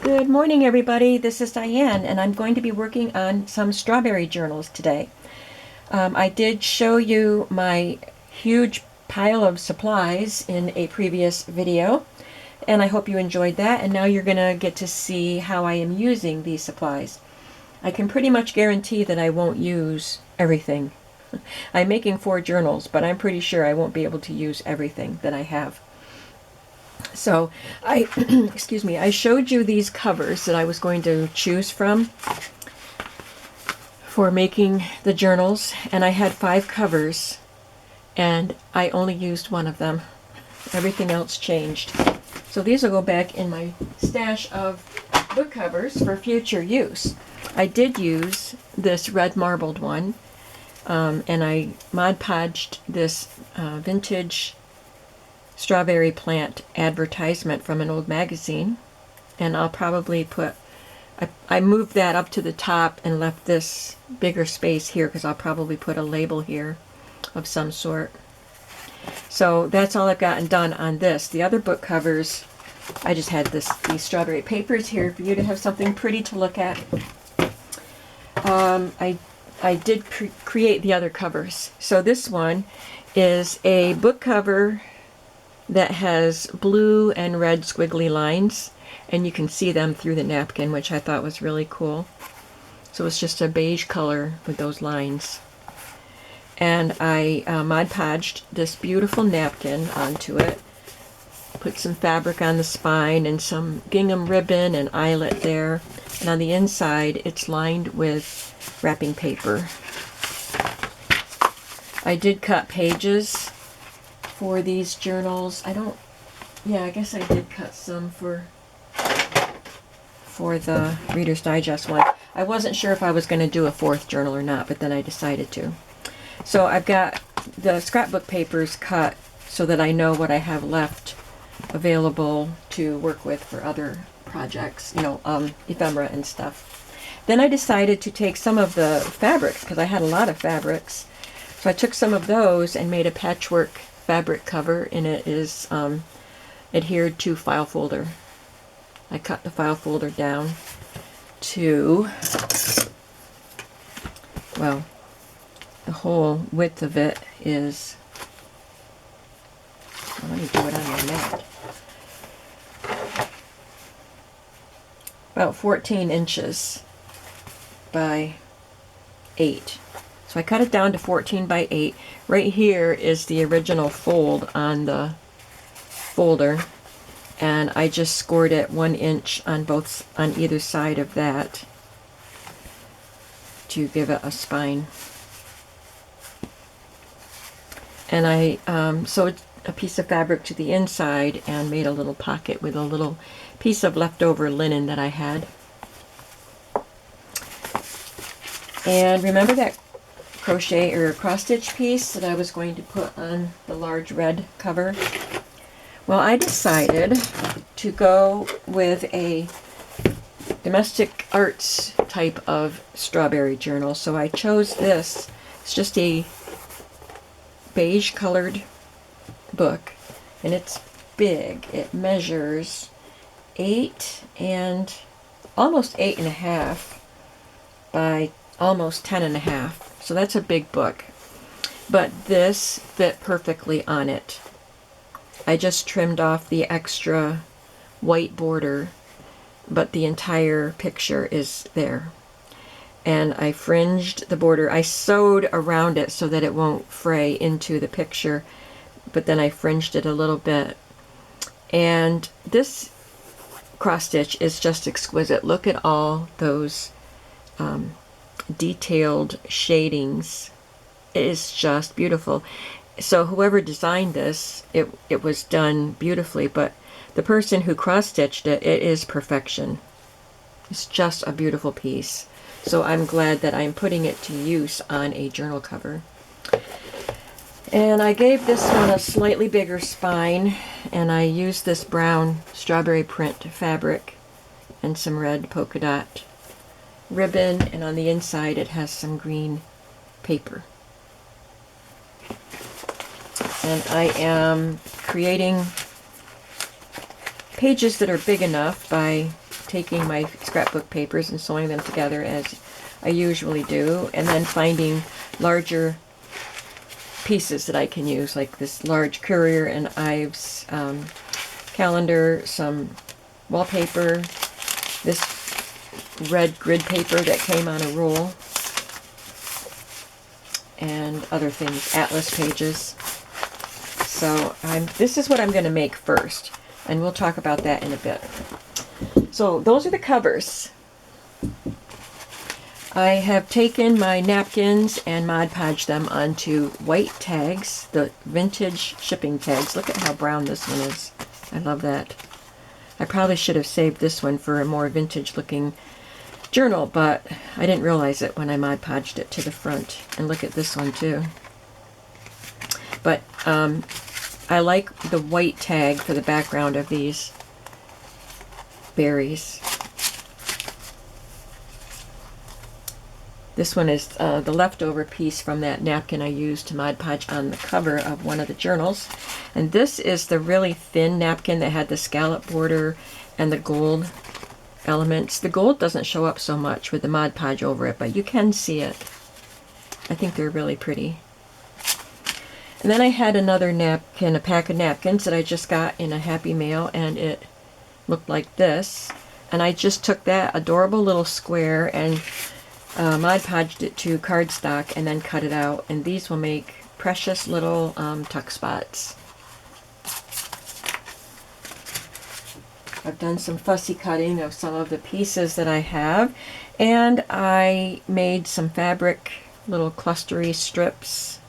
Good morning, everybody. This is Diane, and I'm going to be working on some strawberry journals today. I did show you my huge pile of supplies in a previous video, and I hope you enjoyed that. And now you're going to get to see how I am using these supplies. I can pretty much guarantee that I won't use everything. I'm making 4 journals, but I'm pretty sure I won't be able to use everything that I have. So I, excuse me, I showed you these covers that I was going to choose from for making the journals, and I had 5 covers, and I only used one of them. Everything else changed. So these will go back in my stash of book covers for future use. I did use this red marbled one, and I Mod Podged this vintage strawberry plant advertisement from an old magazine, and I'll probably put, I moved that up to the top and left this bigger space here because I'll probably put a label here of some sort. So that's all I've gotten done on this. The other book covers, I just had these strawberry papers here for you to have something pretty to look at. I did create the other covers. So this one is a book cover that has blue and red squiggly lines, and you can see them through the napkin, which I thought was really cool. So it's just a beige color with those lines. And I Mod Podged this beautiful napkin onto it, put some fabric on the spine and some gingham ribbon and eyelet there, and on the inside it's lined with wrapping paper. I did cut pages for these journals. I guess I did cut some for the Reader's Digest one. I wasn't sure if I was going to do a 4th journal or not, but then I decided to. So I've got the scrapbook papers cut so that I know what I have left available to work with for other projects, ephemera and stuff. Then I decided to take some of the fabrics, because I had a lot of fabrics. So I took some of those and made a patchwork fabric cover, and it is adhered to file folder. I cut the file folder down to, well, the whole width of it is, well, let me do it on my mat, about 14 inches by 8. So I cut it down to 14 by 8. Right here is the original fold on the folder, and I just scored it 1 inch on either side of that to give it a spine. And I sewed a piece of fabric to the inside and made a little pocket with a little piece of leftover linen that I had. And remember that crochet or cross stitch piece that I was going to put on the large red cover? Well, I decided to go with a domestic arts type of strawberry journal. So I chose this. It's just a beige colored book, and it's big. It measures 8 and almost 8.5 by almost 10.5. So that's a big book. But this fit perfectly on it. I just trimmed off the extra white border, but the entire picture is there. And I fringed the border. I sewed around it so that it won't fray into the picture, but then I fringed it a little bit. And this cross stitch is just exquisite. Look at all those detailed shadings. It is just beautiful. So whoever designed this, it was done beautifully, but the person who cross-stitched it, it is perfection. It's just a beautiful piece. So I'm glad that I'm putting it to use on a journal cover. And I gave this one a slightly bigger spine, and I used this brown strawberry print fabric and some red polka dot ribbon, and on the inside it has some green paper. And I am creating pages that are big enough by taking my scrapbook papers and sewing them together as I usually do, and then finding larger pieces that I can use, like this large Courier and Ives calendar, some wallpaper, this red grid paper that came on a roll, and other things, atlas pages. So this is what I'm going to make first, and we'll talk about that in a bit. So those are the covers. I have taken my napkins and Mod Podged them onto white tags, the vintage shipping tags. Look at how brown this one is. I love that. I probably should have saved this one for a more vintage looking journal, but I didn't realize it when I Mod Podged it to the front. And look at this one too. But I like the white tag for the background of these berries. This one is the leftover piece from that napkin I used to Mod Podge on the cover of one of the journals. And this is the really thin napkin that had the scallop border and the gold elements. The gold doesn't show up so much with the Mod Podge over it, but you can see it. I think they're really pretty. And then I had another napkin, a pack of napkins that I just got in a Happy Mail, and it looked like this. And I just took that adorable little square and Mod Podged it to cardstock and then cut it out, and these will make precious little tuck spots. I've done some fussy cutting of some of the pieces that I have, and I made some fabric little clustery strips.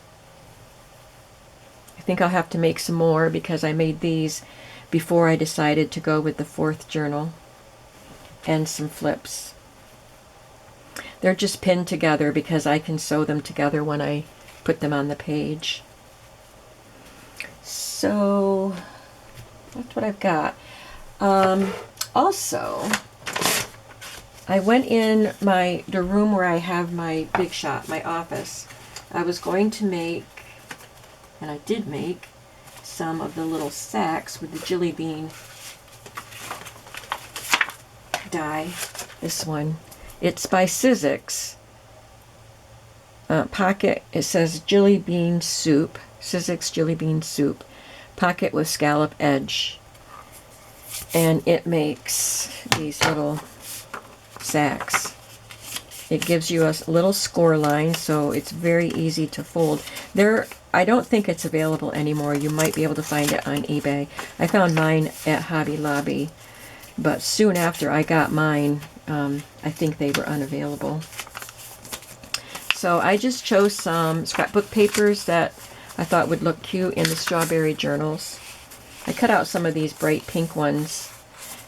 I think I'll have to make some more because I made these before I decided to go with the 4th journal, and some flips. They're just pinned together because I can sew them together when I put them on the page. So that's what I've got. Also, I went in the room where I have my big shop, my office. I was going to make, and I did make, some of the little sacks with the jelly bean die. This one. It's by Sizzix. Pocket, it says jelly bean soup. Sizzix jelly bean soup. Pocket with scallop edge. And it makes these little sacks. It gives you a little score line, so it's very easy to fold. I don't think it's available anymore. You might be able to find it on eBay. I found mine at Hobby Lobby, but soon after I got mine, I think they were unavailable. So I just chose some scrapbook papers that I thought would look cute in the strawberry journals. I cut out some of these bright pink ones,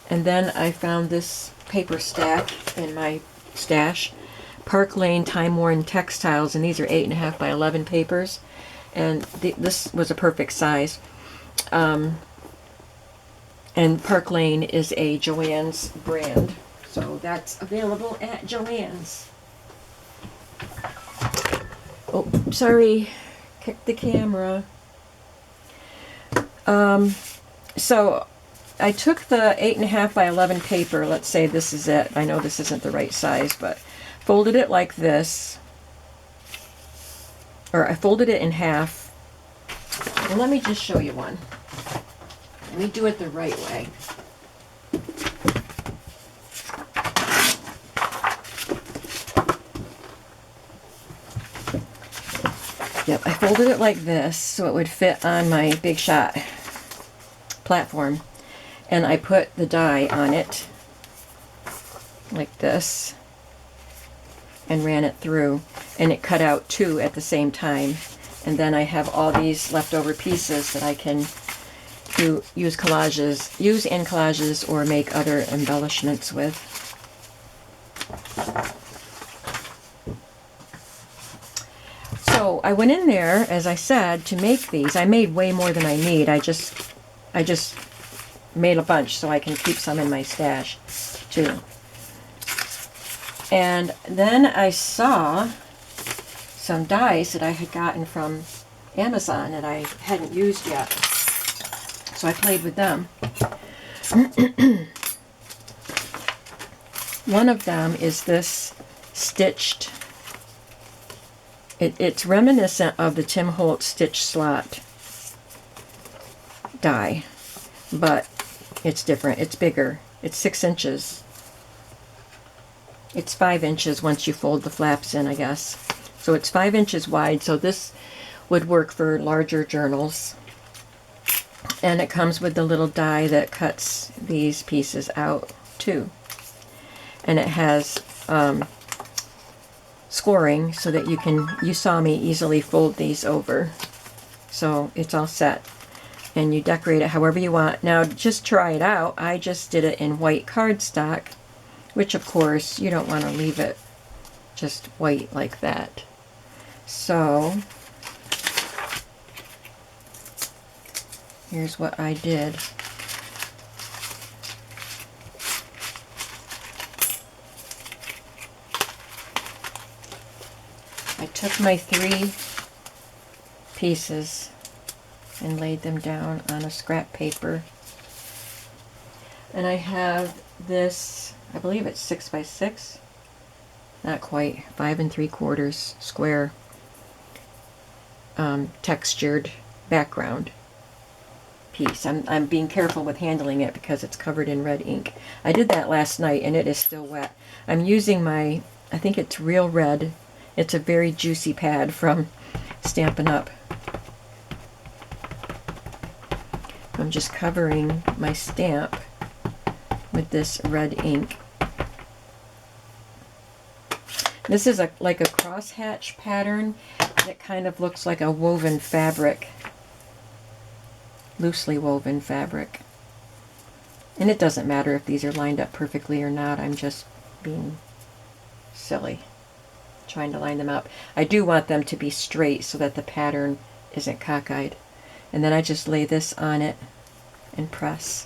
and then I found this paper stack in my stash, Park Lane Time Worn Textiles, and these are 8.5 by 11 papers, and this was a perfect size. And Park Lane is a Joann's brand, so that's available at Joann's. Oh, sorry, kicked the camera. So I took the 8.5 by 11 paper, let's say this is it. I know this isn't the right size, but folded it like this, or I folded it in half. And let me just show you one. Let me do it the right way. Yep, I folded it like this so it would fit on my Big Shot platform. And I put the die on it like this and ran it through, and it cut out 2 at the same time. And then I have all these leftover pieces that I can use in collages or make other embellishments with. So I went in there, as I said, to make these. I made way more than I need. I just made a bunch so I can keep some in my stash too. And then I saw some dies that I had gotten from Amazon that I hadn't used yet. So I played with them. One of them is this stitched, it's reminiscent of the Tim Holtz stitch slot die, but it's different. It's bigger. It's 6 inches. It's 5 inches once you fold the flaps in, I guess. So it's 5 inches wide, so this would work for larger journals. And it comes with the little die that cuts these pieces out too. And it has scoring so that you saw me easily fold these over. So it's all set. And you decorate it however you want. Now just try it out. I just did it in white cardstock, which of course you don't want to leave it just white like that. So here's what I did. I took my 3 pieces and laid them down on a scrap paper. And I have this, I believe it's 6 by 6, not quite, 5 3/4 square textured background piece. I'm being careful with handling it because it's covered in red ink. I did that last night and it is still wet. I'm using my, I think it's Real Red. It's a very juicy pad from Stampin' Up. I'm just covering my stamp with this red ink. This is like a crosshatch pattern. It kind of looks like a woven fabric, loosely woven fabric. And it doesn't matter if these are lined up perfectly or not. I'm just being silly, trying to line them up. I do want them to be straight so that the pattern isn't cockeyed. And then I just lay this on it and press.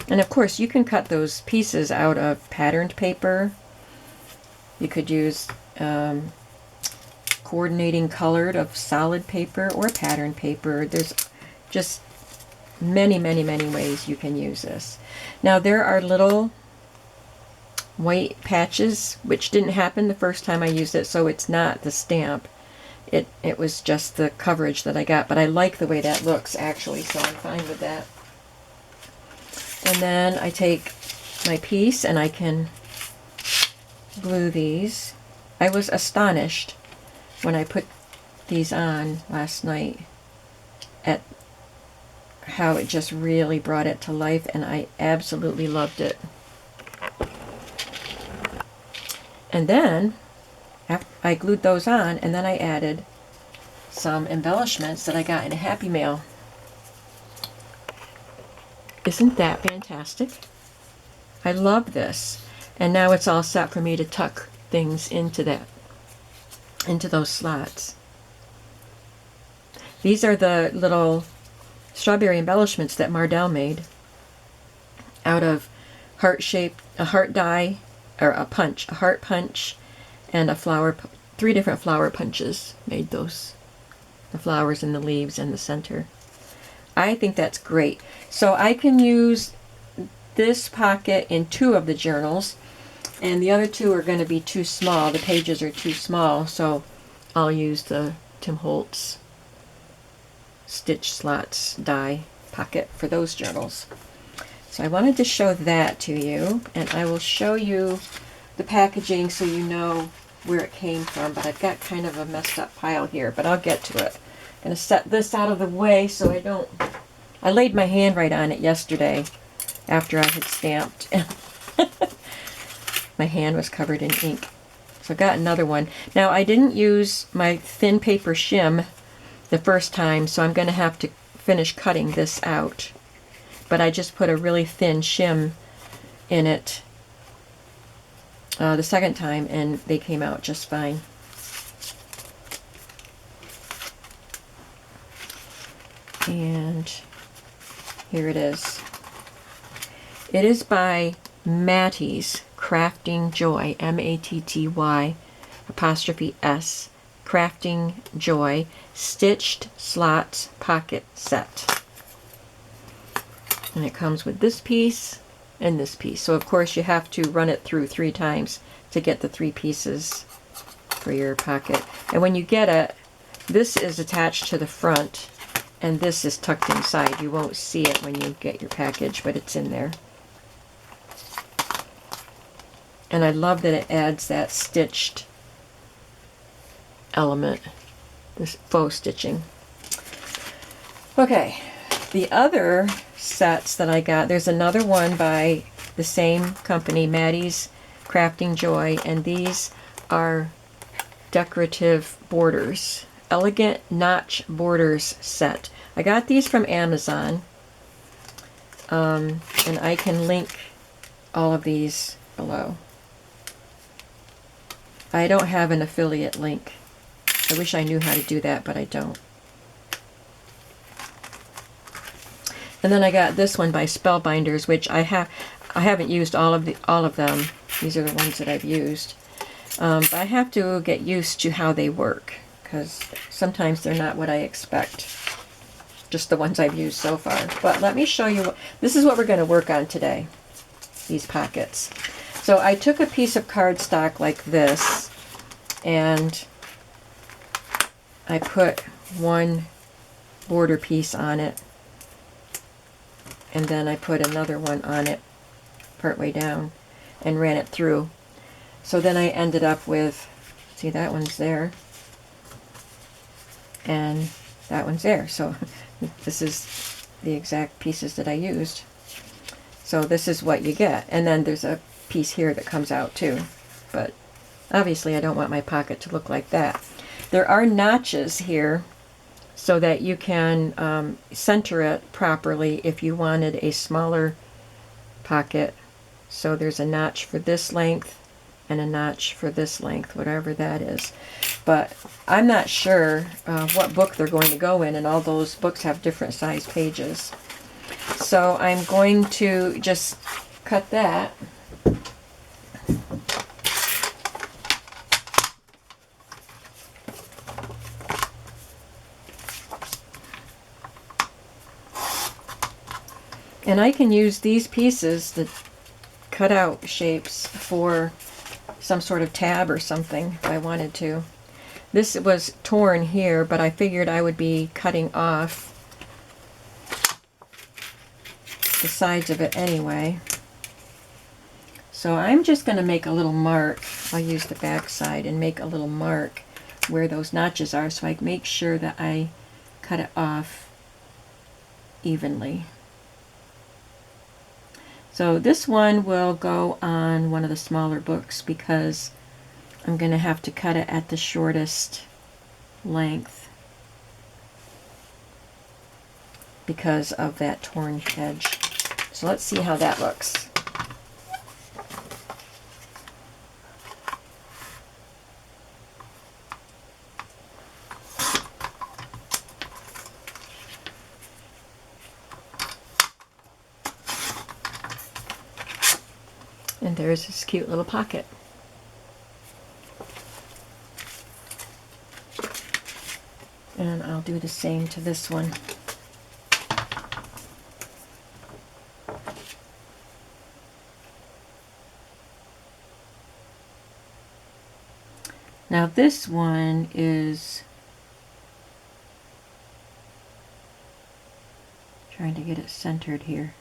And of course you can cut those pieces out of patterned paper. You could use coordinating colored of solid paper or patterned paper. There's just many ways you can use this. Now there are little white patches, which didn't happen the first time I used it, so it's not the stamp. It was just the coverage that I got, but I like the way that looks actually, so I'm fine with that. And then I take my piece and I can glue these. I was astonished when I put these on last night at how it just really brought it to life, and I absolutely loved it. And then after I glued those on, and then I added some embellishments that I got in a Happy Mail. Isn't that fantastic? I love this. And now it's all set for me to tuck things into those slots. These are the little strawberry embellishments that Mardell made out of a heart die, or a heart punch, and a flower, 3 different flower punches made those. The flowers and the leaves in the center. I think that's great. So I can use this pocket in 2 of the journals, and the other 2 are going to be too small. The pages are too small, so I'll use the Tim Holtz stitch slots die pocket for those journals. So I wanted to show that to you, and I will show you the packaging so you know where it came from, but I've got kind of a messed up pile here, but I'll get to it. I'm going to set this out of the way so I laid my hand right on it yesterday after I had stamped. My hand was covered in ink. So I got another one. Now I didn't use my thin paper shim the first time, so I'm going to have to finish cutting this out. But I just put a really thin shim in it the second time, and they came out just fine. And here it is. It is by Matty's Crafting Joy, M-A-T-T-Y apostrophe S, Crafting Joy Stitched Slots Pocket Set. And it comes with this piece and this piece. So of course you have to run it through 3 times to get the 3 pieces for your pocket. And when you get it, this is attached to the front and this is tucked inside. You won't see it when you get your package, but it's in there. And I love that it adds that stitched element, this faux stitching. Okay, the other sets that I got, there's another one by the same company, Maddie's Crafting Joy, and these are decorative borders, elegant notch borders set. I got these from Amazon, and I can link all of these below. I don't have an affiliate link. I wish I knew how to do that, but I don't. And then I got this one by Spellbinders, which I haven't used all of them. These are the ones that I've used. But I have to get used to how they work, because sometimes they're not what I expect. Just the ones I've used so far. But let me show you. This is what we're going to work on today. These pockets. So I took a piece of cardstock like this, and I put one border piece on it, and then I put another one on it partway down and ran it through. So then I ended up with, see, that one's there and that one's there. So this is the exact pieces that I used. So this is what you get. And then there's a piece here that comes out too. But obviously I don't want my pocket to look like that. There are notches here so that you can center it properly if you wanted a smaller pocket. So there's a notch for this length and a notch for this length, whatever that is. But I'm not sure what book they're going to go in, and all those books have different size pages. So I'm going to just cut that. And I can use these pieces, the cutout shapes, for some sort of tab or something if I wanted to. This was torn here, but I figured I would be cutting off the sides of it anyway. So I'm just going to make a little mark. I'll use the back side and make a little mark where those notches are, so I make sure that I cut it off evenly. So this one will go on one of the smaller books because I'm going to have to cut it at the shortest length because of that torn edge. So let's see how that looks. And there's this cute little pocket. And I'll do the same to this one. Now this one is, trying to get it centered here.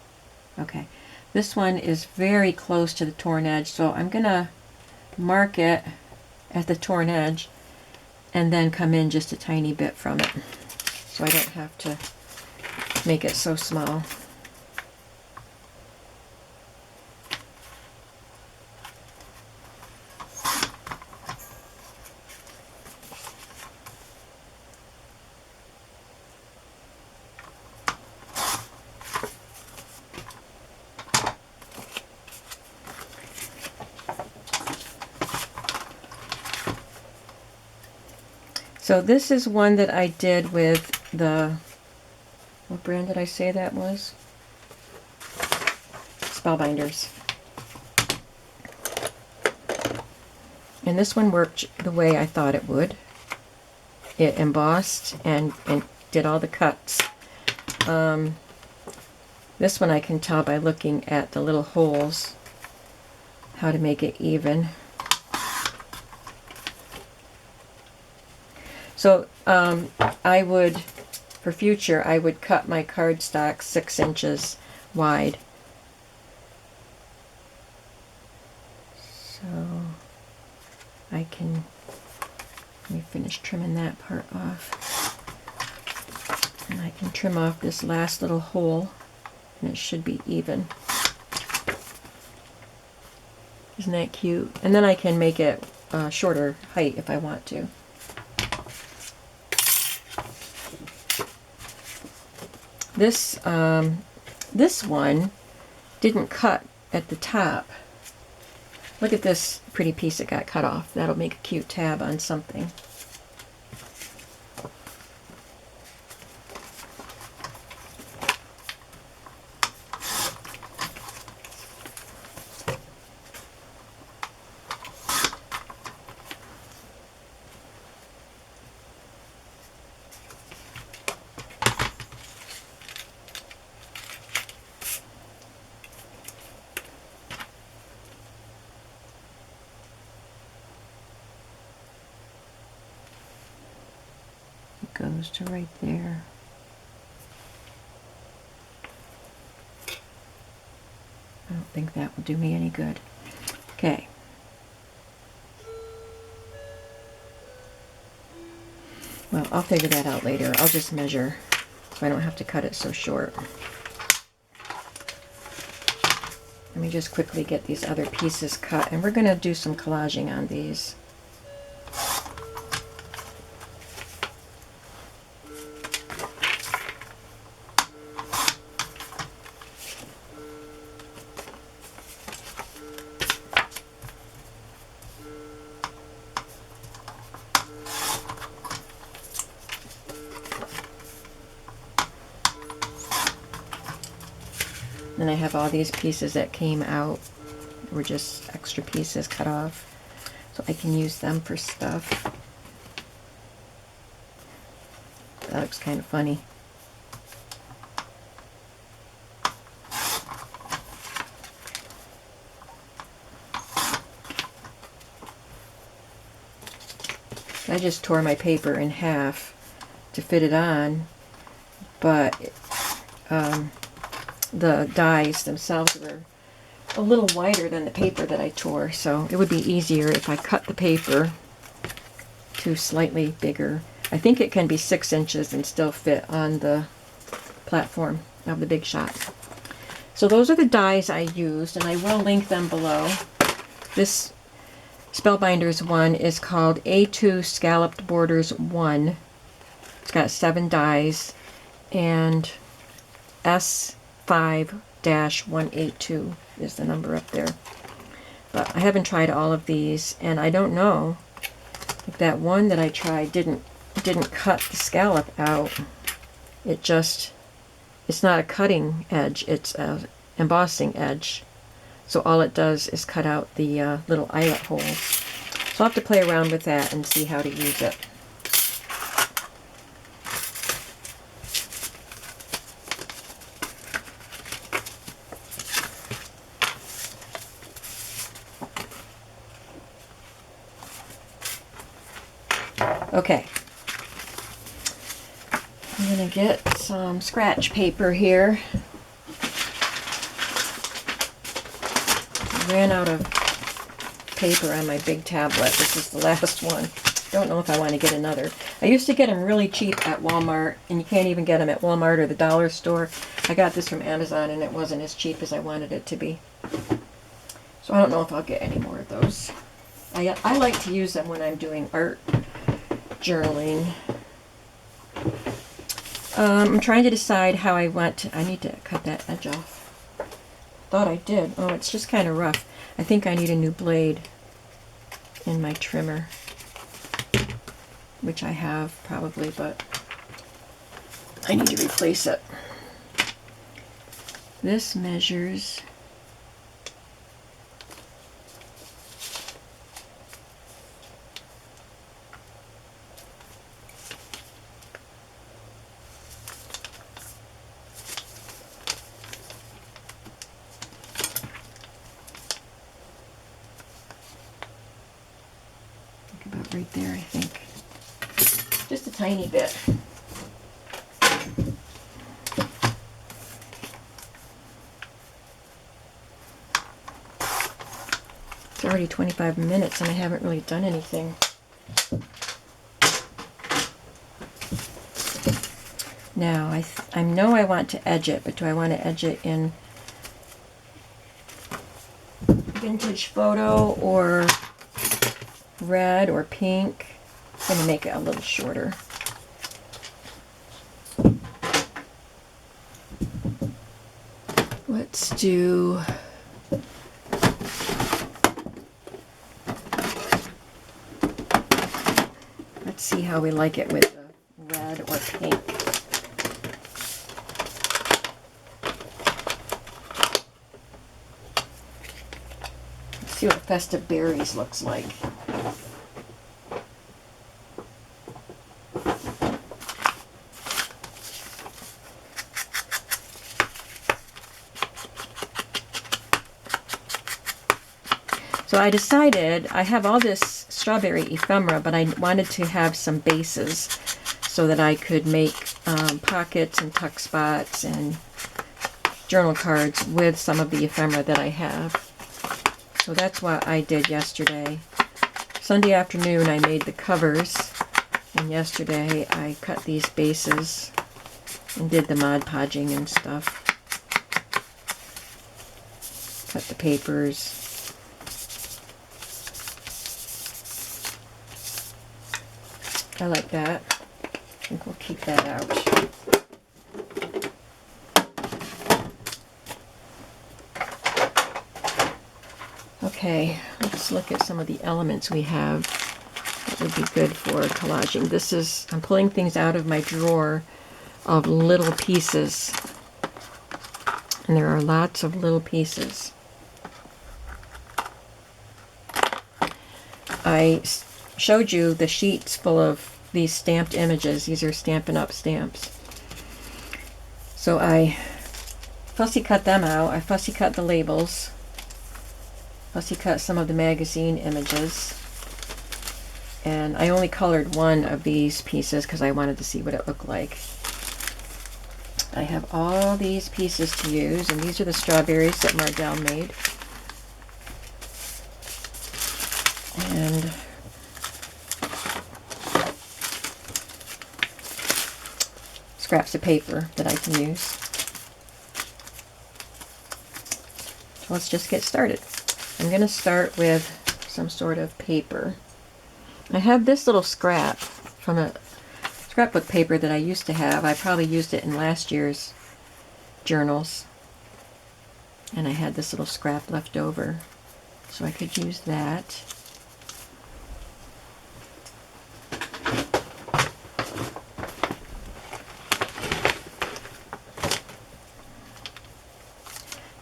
Okay. This one is very close to the torn edge, so I'm going to mark it at the torn edge and then come in just a tiny bit from it so I don't have to make it so small. So this is one that I did with the, what brand did I say that was? Spellbinders. And this one worked the way I thought it would. It embossed and did all the cuts. This one I can tell by looking at the little holes how to make it even. So I would, for future, I would cut my cardstock 6 inches wide. So I can, let me finish trimming that part off. And I can trim off this last little hole, and it should be even. Isn't that cute? And then I can make it shorter height if I want to. This one didn't cut at the top. Look at this pretty piece that got cut off. That'll make a cute tab on something. Goes to right there. I don't think that will do me any good. Okay. Well, I'll figure that out later. I'll just measure so I don't have to cut it so short. Let me just quickly get these other pieces cut, and we're going to do some collaging on these. Then I have all these pieces that came out, were just extra pieces cut off, so I can use them for stuff. That looks kind of funny. I just tore my paper in half to fit it on, but the dies themselves were a little wider than the paper that I tore, so it would be easier if I cut the paper to slightly bigger. I think it can be 6 inches and still fit on the platform of the Big Shot. So those are the dies I used, and I will link them below. This Spellbinders one is called A2 Scalloped Borders 1. It's got 7 dies, and S5-182 is the number up there. But I haven't tried all of these, and I don't know if that one that I tried didn't cut the scallop out. It's not a cutting edge, it's a embossing edge. So all it does is cut out the little eyelet holes. So I'll have to play around with that and see how to use it. Okay, I'm going to get some scratch paper here. I ran out of paper on my big tablet. This is the last one. Don't know if I want to get another. I used to get them really cheap at Walmart, and you can't even get them at Walmart or the dollar store. I got this from Amazon, and it wasn't as cheap as I wanted it to be. So I don't know if I'll get any more of those. I like to use them when I'm doing art journaling. I'm trying to decide how I want to, I need to cut that edge off. Thought I did. Oh, it's just kind of rough. I think I need a new blade in my trimmer, which I have probably, but I need to replace it. This measures right there, I think. Just a tiny bit. It's already 25 minutes and I haven't really done anything. Now, I know I want to edge it, but do I want to edge it in vintage photo or red or pink? I'm going to make it a little shorter. Let's do... Let's see how we like it with the red or pink. Let's see what Festive Berries looks like. So I decided, I have all this strawberry ephemera, but I wanted to have some bases so that I could make pockets and tuck spots and journal cards with some of the ephemera that I have. So that's what I did yesterday. Sunday afternoon I made the covers, and yesterday I cut these bases and did the Mod Podging and stuff. Cut the papers. I like that. I think we'll keep that out. Okay, let's look at some of the elements we have that would be good for collaging. This is, I'm pulling things out of my drawer of little pieces. And there are lots of little pieces. I showed you the sheets full of these stamped images. These are Stampin' Up! Stamps. So I fussy cut them out. I fussy cut the labels. Fussy cut some of the magazine images. And I only colored one of these pieces because I wanted to see what it looked like. I have all these pieces to use, and these are the strawberries that Mardell made. And scraps of paper that I can use. So let's just get started. I'm going to start with some sort of paper. I have this little scrap from a scrapbook paper that I used to have. I probably used it in last year's journals. And I had this little scrap left over, so I could use that.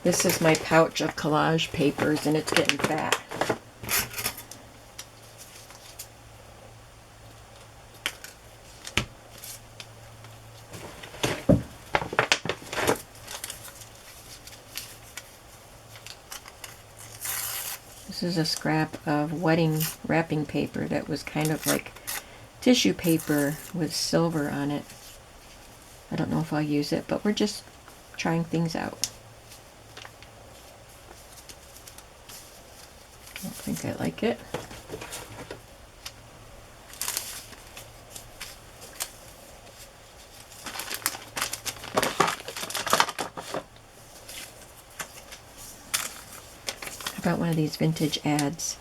This is my pouch of collage papers, and it's getting fat. This is a scrap of wedding wrapping paper that was kind of like tissue paper with silver on it. I don't know if I'll use it, but we're just trying things out. I don't think I like it. How about one of these vintage ads?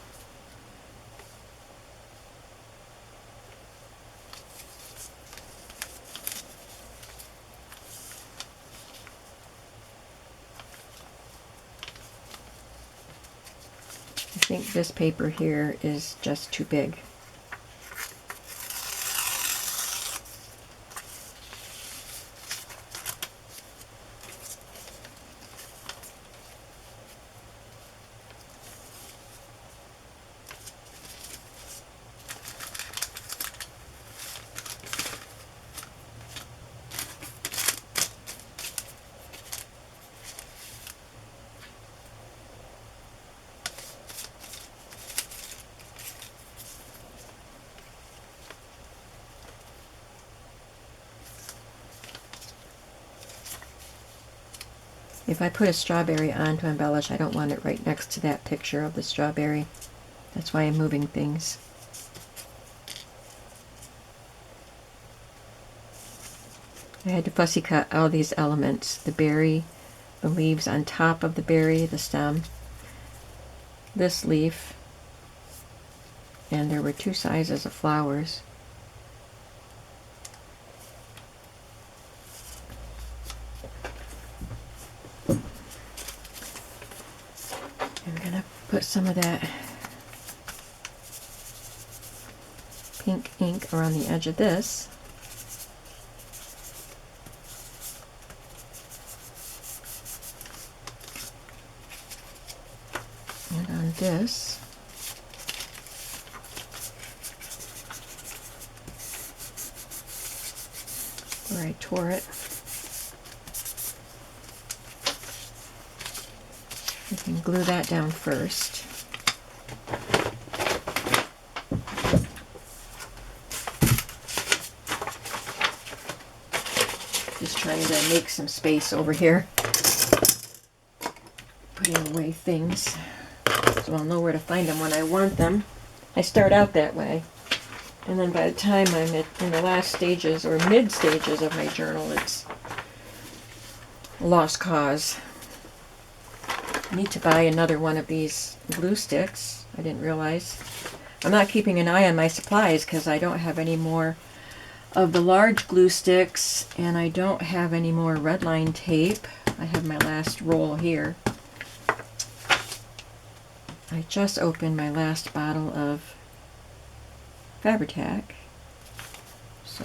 I think this paper here is just too big. If I put a strawberry on to embellish, I don't want it right next to that picture of the strawberry. That's why I'm moving things. I had to fussy cut all these elements. The berry, the leaves on top of the berry, the stem, this leaf, and there were two sizes of flowers. I'm gonna put some of that pink ink around the edge of this. And on this. Where I tore it. You can glue that down first. Just trying to make some space over here. Putting away things so I'll know where to find them when I want them. I start out that way. And then by the time I'm in the last stages or mid stages of my journal, it's a lost cause. I need to buy another one of these glue sticks. I didn't realize. I'm not keeping an eye on my supplies because I don't have any more of the large glue sticks and I don't have any more red line tape. I have my last roll here. I just opened my last bottle of Fabri-Tac, so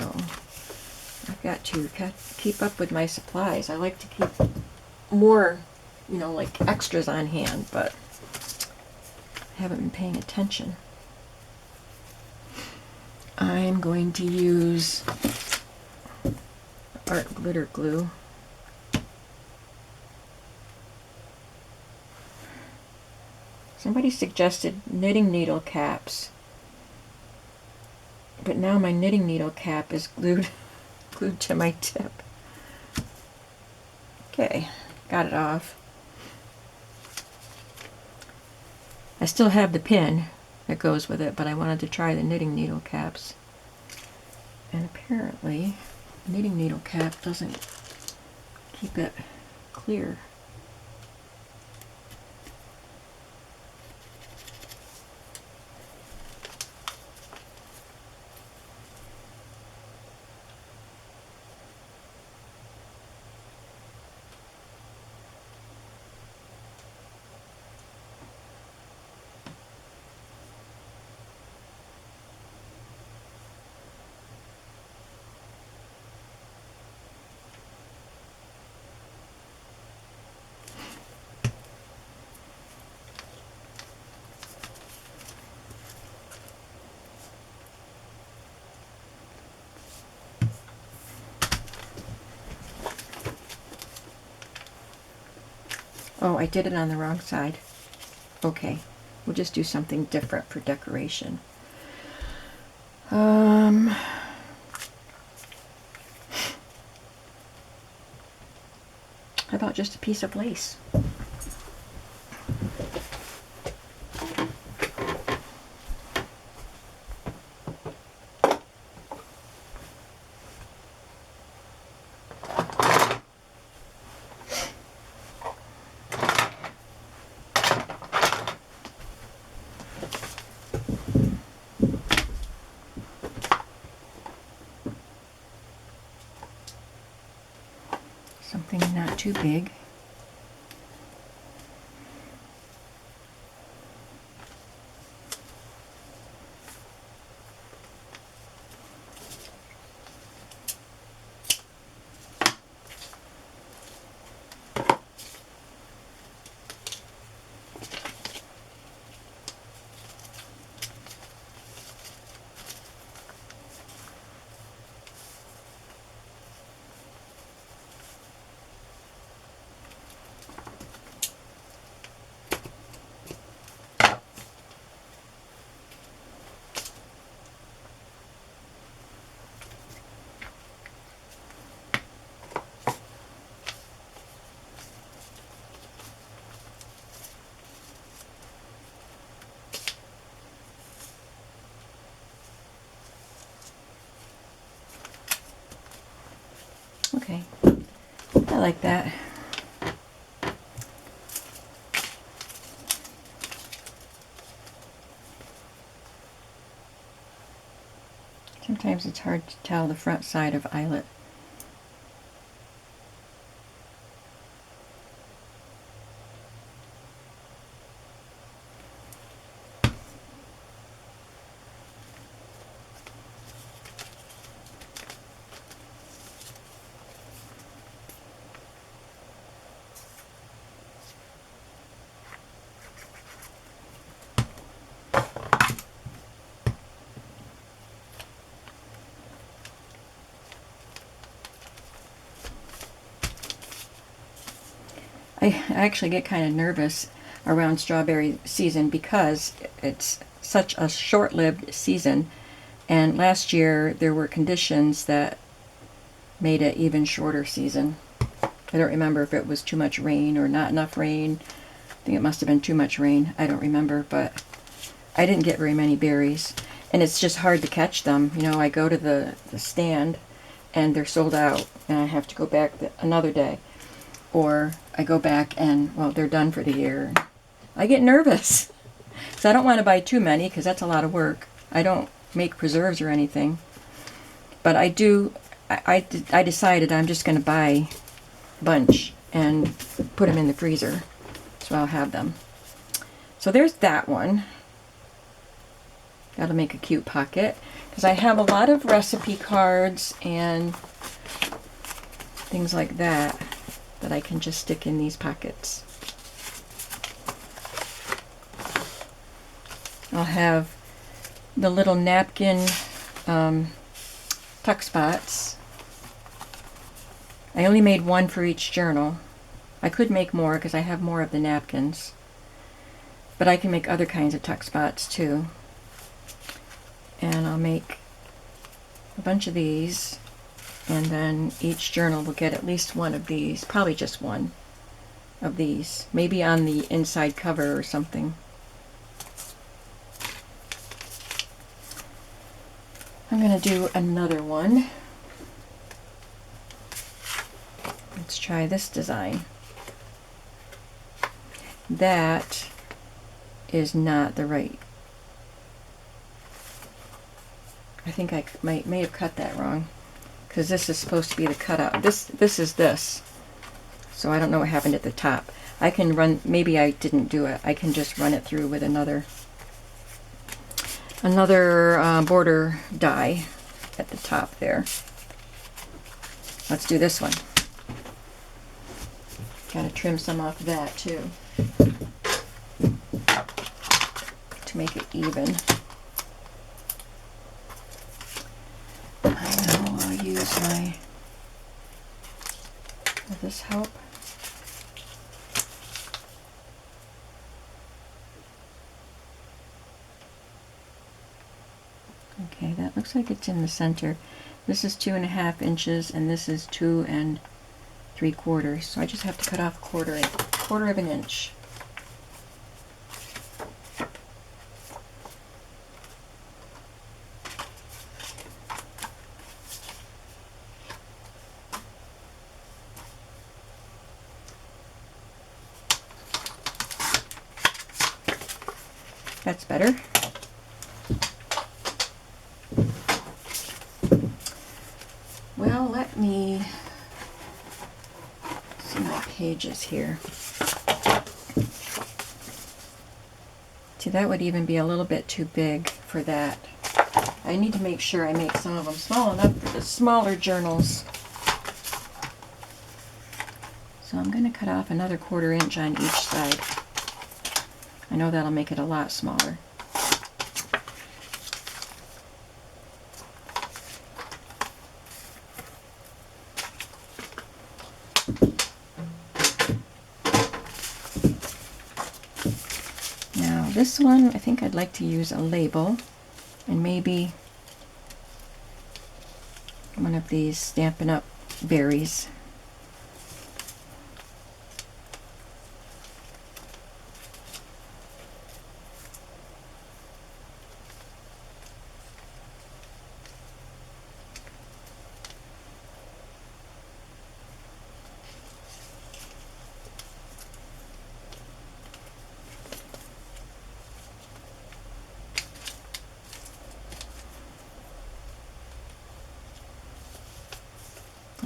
I've got to keep up with my supplies. I like to keep more, you know, like extras on hand, but I haven't been paying attention. I'm going to use art glitter glue. Somebody suggested knitting needle caps. But now my knitting needle cap is glued to my tip. Okay, got it off. I still have the pin that goes with it, but I wanted to try the knitting needle caps. And apparently, knitting needle cap doesn't keep it clear. Oh, I did it on the wrong side. Okay, we'll just do something different for decoration. How about just a piece of lace? Something not too big. like that. Sometimes it's hard to tell the front side of eyelet. I actually get kind of nervous around strawberry season because it's such a short-lived season, and last year there were conditions that made it even shorter season. I don't remember if it was too much rain or not enough rain. I think it must have been too much rain. I don't remember, but I didn't get very many berries, and it's just hard to catch them. You know, I go to the stand and they're sold out, and I have to go back another day. Or I go back and, well, they're done for the year. I get nervous. So I don't want to buy too many because that's a lot of work. I don't make preserves or anything. But I do, I decided I'm just going to buy a bunch and put them in the freezer. So I'll have them. So there's that one. Got to make a cute pocket. Because I have a lot of recipe cards and things like that that I can just stick in these pockets. I'll have the little napkin tuck spots. I only made one for each journal. I could make more because I have more of the napkins. But I can make other kinds of tuck spots too. And I'll make a bunch of these. And then each journal will get at least one of these, probably just one of these, maybe on the inside cover or something. I'm going to do another one. Let's try this design. That is not the right. I think I may have cut that wrong. Because this is supposed to be the cutout. This is this. So I don't know what happened at the top. I can run, maybe I didn't do it. I can just run it through with another border die at the top there. Let's do this one. Gotta trim some off of that too, to make it even. Use my, will this help? Okay, that looks like it's in the center. This is 2.5 inches and this is 2 3/4. So I just have to cut off a quarter of an inch. That's better. Well, let me see my pages here. See, that would even be a little bit too big for that. I need to make sure I make some of them small enough for the smaller journals. So I'm going to cut off another 1/4 inch on each side. I know that'll make it a lot smaller. Now this one, I think I'd like to use a label and maybe one of these Stampin' Up! Berries.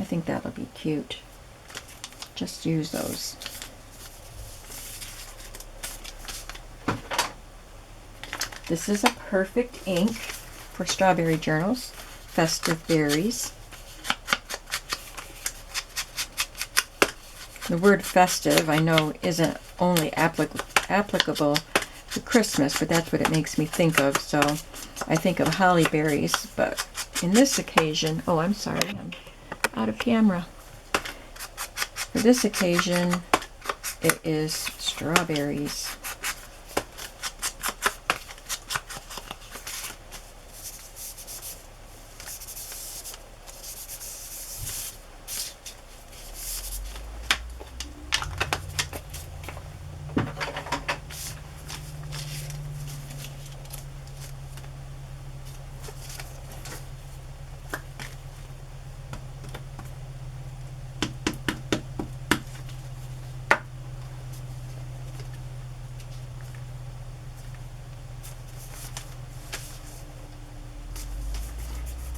think that'll be cute. Just use those. This is a perfect ink for strawberry journals. Festive Berries. The word festive, I know, isn't only applicable to Christmas, but that's what it makes me think of. So I think of holly berries, but in this occasion, oh, I'm sorry, I'm out of camera. For this occasion, it is strawberries.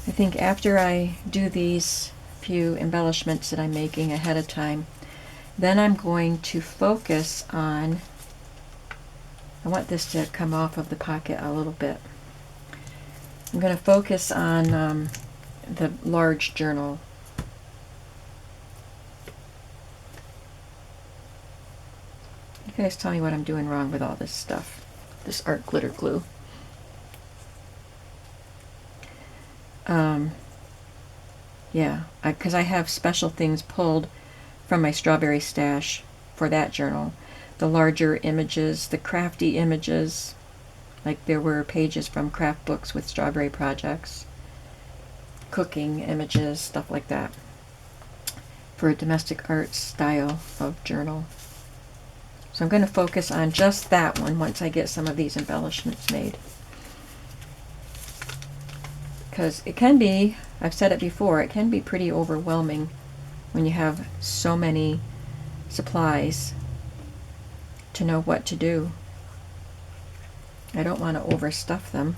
I think after I do these few embellishments that I'm making ahead of time, then I'm going to focus on, I want this to come off of the pocket a little bit. I'm going to focus on the large journal. You guys tell me what I'm doing wrong with all this stuff, this art glitter glue. Yeah, because I have special things pulled from my strawberry stash for that journal. The larger images, the crafty images, like there were pages from craft books with strawberry projects, cooking images, stuff like that, for a domestic art style of journal. So I'm going to focus on just that one once I get some of these embellishments made. Because it can be, I've said it before, it can be pretty overwhelming when you have so many supplies to know what to do. I don't want to overstuff them.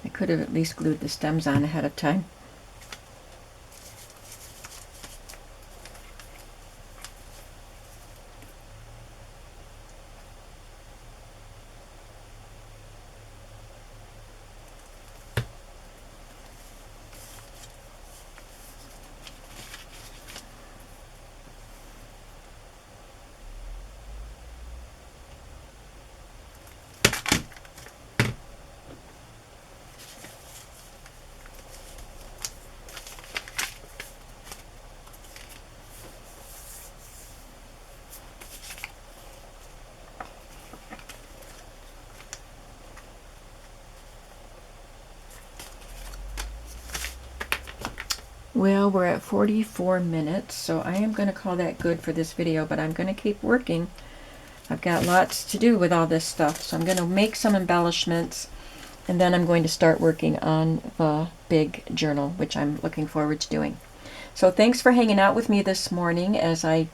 I could have at least glued the stems on ahead of time. Well, we're at 44 minutes, so I am going to call that good for this video, but I'm going to keep working. I've got lots to do with all this stuff, so I'm going to make some embellishments, and then I'm going to start working on the big journal, which I'm looking forward to doing. So thanks for hanging out with me this morning as I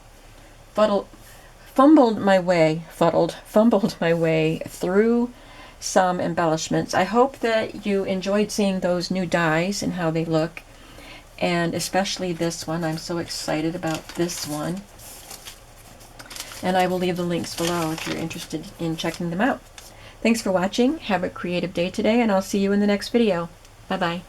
fumbled my way through some embellishments. I hope that you enjoyed seeing those new dies and how they look. And especially this one. I'm so excited about this one. And I will leave the links below if you're interested in checking them out. Thanks for watching. Have a creative day today, and I'll see you in the next video. Bye-bye.